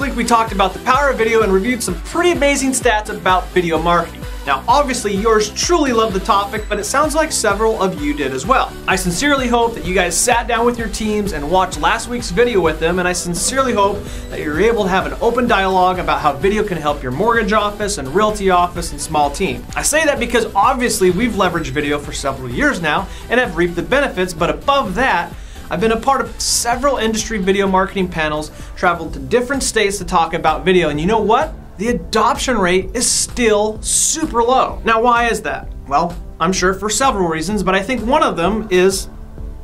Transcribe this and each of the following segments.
week we talked about the power of video and reviewed some pretty amazing stats about video marketing. Now, obviously yours truly loved the topic, but it sounds like several of you did as well. I sincerely hope that you guys sat down with your teams and watched last week's video with them, and I sincerely hope that you're able to have an open dialogue about how video can help your mortgage office and realty office and small team. I say that because obviously we've leveraged video for several years now and have reaped the benefits, but above that, I've been a part of several industry video marketing panels, traveled to different states to talk about video, and you know what? The adoption rate is still super low. Now, why is that? Well, I'm sure for several reasons, but I think one of them is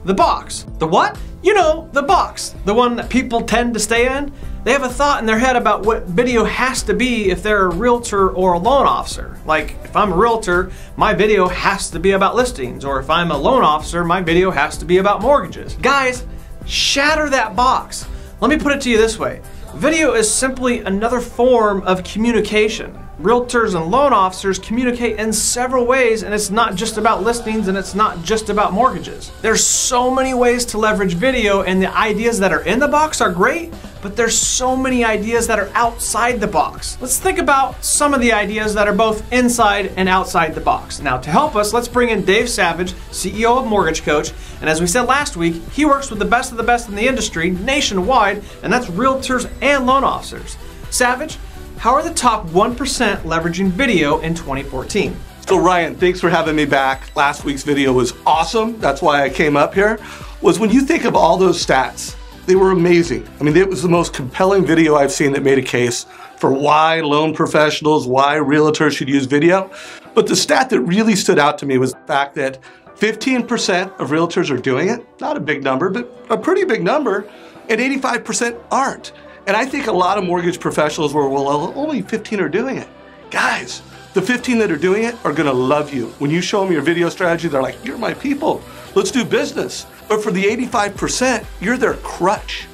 the box. The what? You know, the box. The one that people tend to stay in. They have a thought in their head about what video has to be if they're a realtor or a loan officer. Like, if I'm a realtor, my video has to be about listings, or if I'm a loan officer, my video has to be about mortgages. Guys, shatter that box. Let me put it to you this way. Video is simply another form of communication. Realtors and loan officers communicate in several ways, and it's not just about listings and it's not just about mortgages. There's so many ways to leverage video, and the ideas that are in the box are great, but there's so many ideas that are outside the box. Let's think about some of the ideas that are both inside and outside the box. Now, to help us, let's bring in Dave Saveage, CEO of Mortgage Coach, and as we said last week, he works with the best of the best in the industry nationwide, and that's realtors and loan officers. Saveage, how are the top 1% leveraging video in 2014? So Ryan, thanks for having me back. Last week's video was awesome. That's why I came up here. Was when you think of all those stats, they were amazing. I mean, it was the most compelling video I've seen that made a case for why loan professionals, why realtors should use video. But the stat that really stood out to me was the fact that 15% of realtors are doing it. Not a big number, but a pretty big number. And 85% aren't. And I think a lot of mortgage professionals were, well, only 15 are doing it. Guys, the 15 that are doing it are gonna love you. When you show them your video strategy, they're like, you're my people, let's do business. But for the 85%, you're their crutch.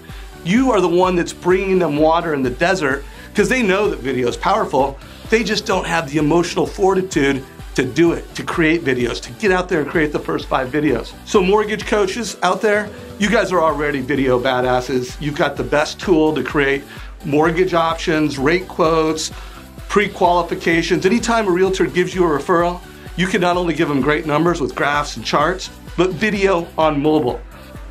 You are the one that's bringing them water in the desert because they know that video is powerful. They just don't have the emotional fortitude to do it, to create videos, to get out there and create the first 5 videos. So mortgage coaches out there, you guys are already video badasses. You've got the best tool to create mortgage options, rate quotes, pre-qualifications. Anytime a realtor gives you a referral, you can not only give them great numbers with graphs and charts, but video on mobile.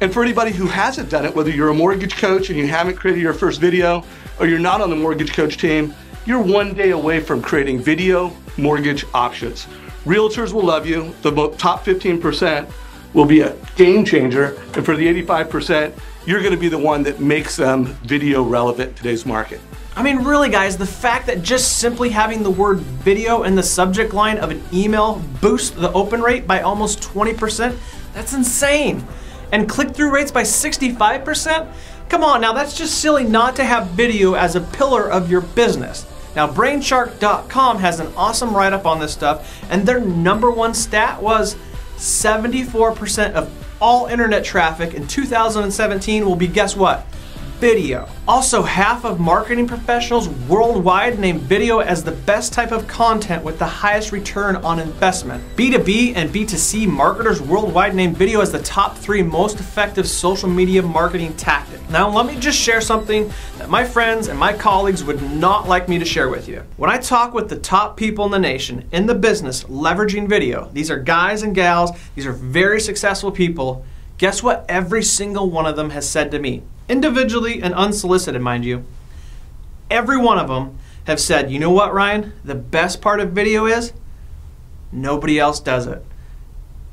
And for anybody who hasn't done it, whether you're a mortgage coach and you haven't created your first video, or you're not on the mortgage coach team, you're one day away from creating video mortgage options. Realtors will love you. The top 15% will be a game changer. And for the 85%, you're gonna be the one that makes them video relevant in today's market. I mean, really guys, the fact that just simply having the word video in the subject line of an email boosts the open rate by almost 20%, that's insane. And click-through rates by 65%? Come on now, that's just silly not to have video as a pillar of your business. Now, brainshark.com has an awesome write-up on this stuff, and their #1 stat was 74% of all internet traffic in 2017 will be, guess what? Video. Also, half of marketing professionals worldwide name video as the best type of content with the highest return on investment. B2B and B2C marketers worldwide name video as the top 3 most effective social media marketing tactic. Now, let me just share something that my friends and my colleagues would not like me to share with you. When I talk with the top people in the nation in the business leveraging video, these are guys and gals, these are very successful people, guess what every single one of them has said to me? Individually and unsolicited, mind you. Every one of them have said, you know what, Ryan? The best part of video is nobody else does it.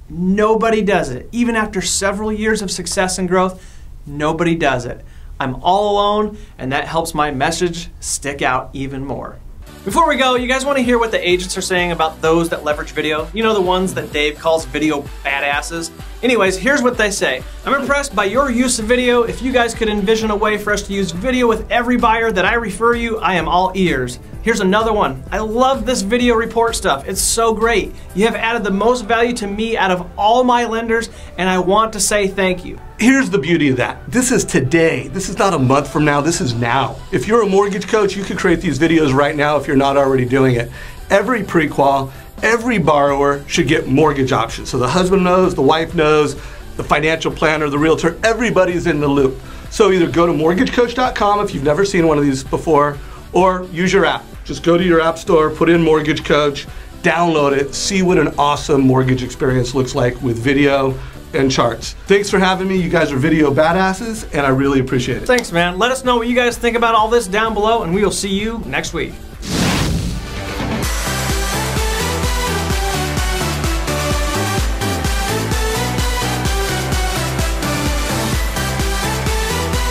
Nobody does it. Even after several years of success and growth, nobody does it. I'm all alone, and that helps my message stick out even more. Before we go, you guys want to hear what the agents are saying about those that leverage video? You know, the ones that Dave calls video badasses? Anyways, here's what they say. I'm impressed by your use of video. If you guys could envision a way for us to use video with every buyer that I refer you, I am all ears. Here's another one. I love this video report stuff. It's so great. You have added the most value to me out of all my lenders, and I want to say thank you. Here's the beauty of that. This is today. This is not a month from now. This is now. If you're a mortgage coach, you could create these videos right now if you're not already doing it. Every pre-qual, every borrower should get mortgage options. So the husband knows, the wife knows, the financial planner, the realtor, everybody's in the loop. So either go to mortgagecoach.com if you've never seen one of these before, or use your app. Just go to your app store, put in Mortgage Coach, download it, see what an awesome mortgage experience looks like with video and charts. Thanks for having me. You guys are video badasses, and I really appreciate it. Thanks, man. Let us know what you guys think about all this down below, and we will see you next week.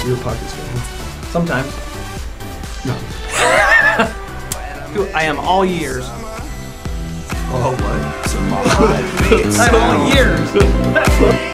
Your pocket's full. Sometimes. No. Dude, I am all years. Oh, what? I'm all years.